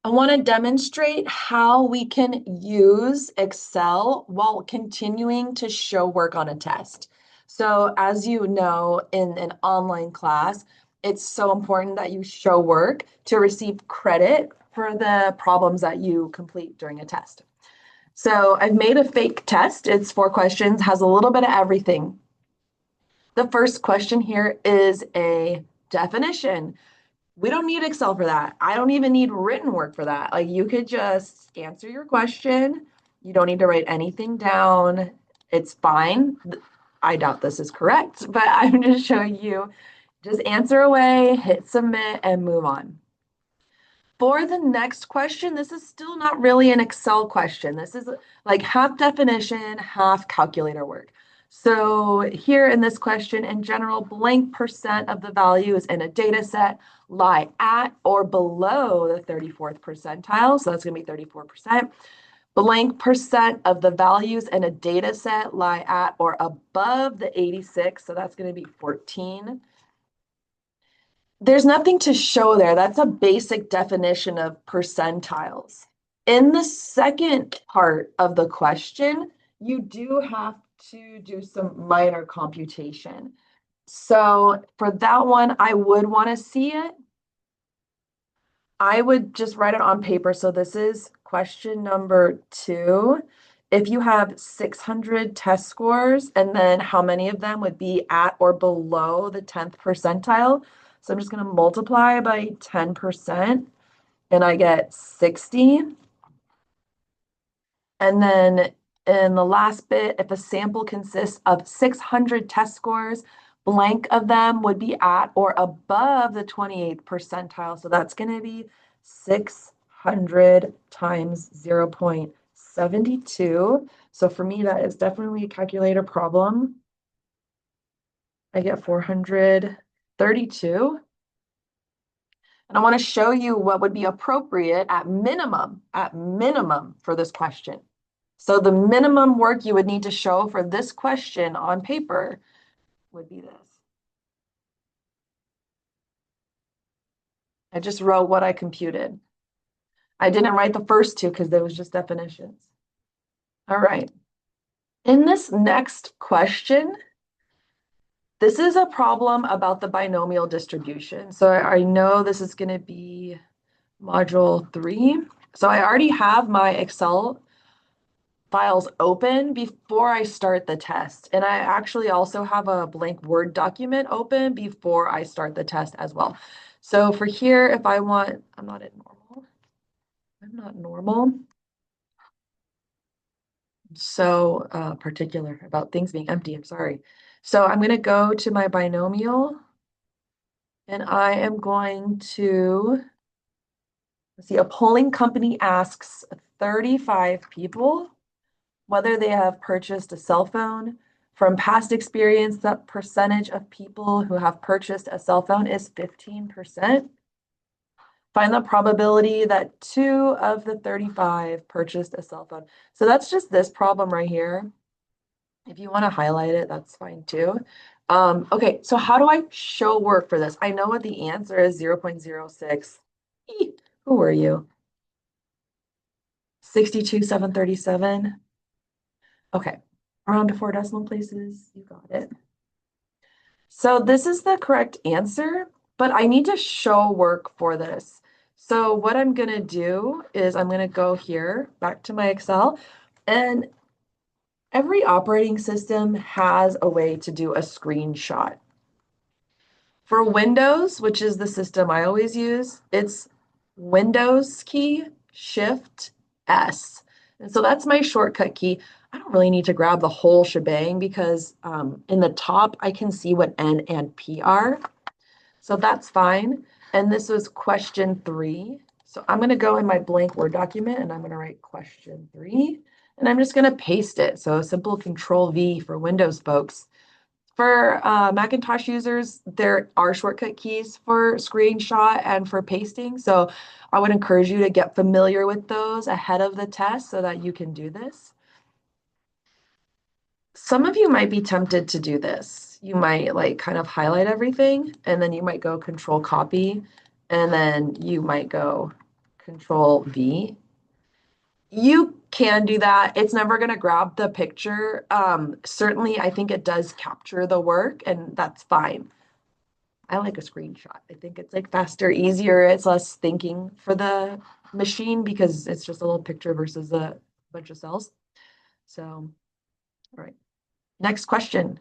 I want to demonstrate how we can use Excel while continuing to show work on a test. So as you know, in an online class, it's so important that you show work to receive credit for the problems that you complete during a test. So I've made a fake test. It's 4 questions, has a little bit of everything. The first question here is a definition. We don't need Excel for that. I don't even need written work for that. Like you could just answer your question. You don't need to write anything down. It's fine. I doubt this is correct, but I'm just showing you. Just answer away, hit submit, and move on. For the next question, this is still not really an Excel question. This is like half definition, half calculator work. So here in this question, in general, blank percent of the values in a data set lie at or below the 34th percentile. So that's going to be 34%. Blank percent of the values in a data set lie at or above the 86. So that's going to be 14. There's nothing to show there. That's a basic definition of percentiles. In the second part of the question, you do have to do some minor computation. So for that one, I would want to see it. I would just write it on paper. So this is question number 2. If you have 600 test scores, and then how many of them would be at or below the 10th percentile? So I'm just going to multiply by 10%, and I get 60. And then in the last bit, if a sample consists of 600 test scores, blank of them would be at or above the 28th percentile. So that's going to be 600 times 0.72. So for me, that is definitely a calculator problem. I get 432. And I want to show you what would be appropriate at minimum for this question. So the minimum work you would need to show for this question on paper would be this. I just wrote what I computed. I didn't write the first 2 because there was just definitions. All right. In this next question, this is a problem about the binomial distribution. So I know this is going to be module 3. So I already have my Excel files open before I start the test. And I actually also have a blank Word document open before I start the test as well. So for here, if I want, I'm not normal. I'm not normal. So particular about things being empty, I'm sorry. So I'm going to go to my binomial, and I am going to, let's see, a polling company asks 35 people whether they have purchased a cell phone. From past experience, the percentage of people who have purchased a cell phone is 15%. Find the probability that 2 of the 35 purchased a cell phone. So that's just this problem right here. If you want to highlight it, that's fine too. Okay, so how do I show work for this? I know what the answer is, 0.06. Who are you? 62,737. Okay, around to 4 decimal places. You got it. So this is the correct answer, but I need to show work for this. So what I'm going to do is I'm going to go here, back to my Excel, and every operating system has a way to do a screenshot. For Windows, which is the system I always use, it's Windows key, Shift S. And so that's my shortcut key. I don't really need to grab the whole shebang because in the top, I can see what N and P are. So that's fine. And this was question 3. So I'm going to go in my blank Word document and I'm going to write question 3. And I'm just going to paste it. So simple Control V for Windows folks. For Macintosh users, there are shortcut keys for screenshot and for pasting. So I would encourage you to get familiar with those ahead of the test so that you can do this. Some of you might be tempted to do this. You might like kind of highlight everything, and then you might go Control Copy, and then you might go Control V. You can do that. It's never going to grab the picture. Certainly, I think it does capture the work, and that's fine. I like a screenshot. I think it's like faster, easier. It's less thinking for the machine because it's just a little picture versus a bunch of cells. So, all right. Next question.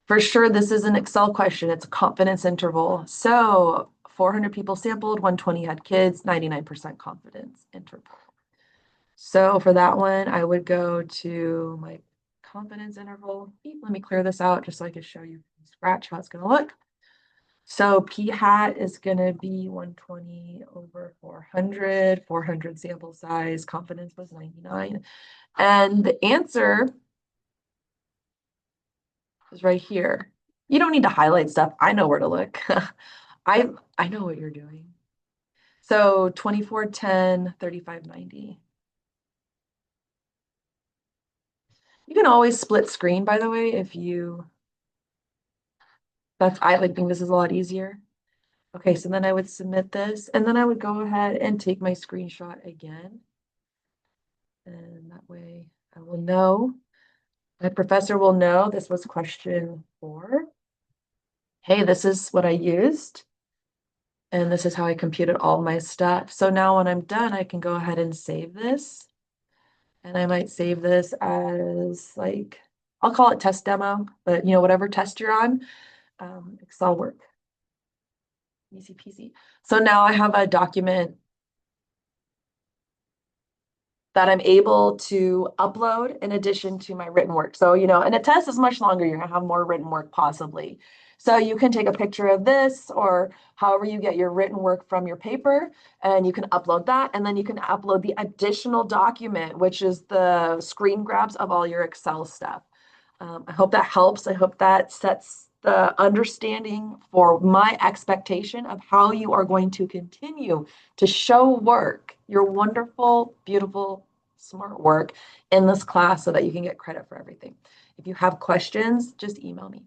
For sure, this is an Excel question. It's a confidence interval. So 400 people sampled, 120 had kids, 99% confidence interval. So for that one, I would go to my confidence interval. Let me clear this out just so I can show you from scratch how it's going to look. So p hat is going to be 120 over 400, 400 sample size, confidence was 99. And the answer is right here. You don't need to highlight stuff. I know where to look. I know what you're doing. So 2410, 3590. You can always split screen, by the way, if you, I like think this is a lot easier. Okay, so then I would submit this, and then I would go ahead and take my screenshot again. And that way I will know, my professor will know this was question 4. Hey, this is what I used. And this is how I computed all my stuff. So now when I'm done, I can go ahead and save this. And I might save this as like, I'll call it test demo, but whatever test you're on, Excel work. Easy peasy. So now I have a document that I'm able to upload in addition to my written work. So, and a test is much longer. You're gonna have more written work possibly. So you can take a picture of this or however you get your written work from your paper, and you can upload that. And then you can upload the additional document, which is the screen grabs of all your Excel stuff. I hope that helps. I hope that sets the understanding for my expectation of how you are going to continue to show work, your wonderful, beautiful, smart work in this class so that you can get credit for everything. If you have questions, just email me.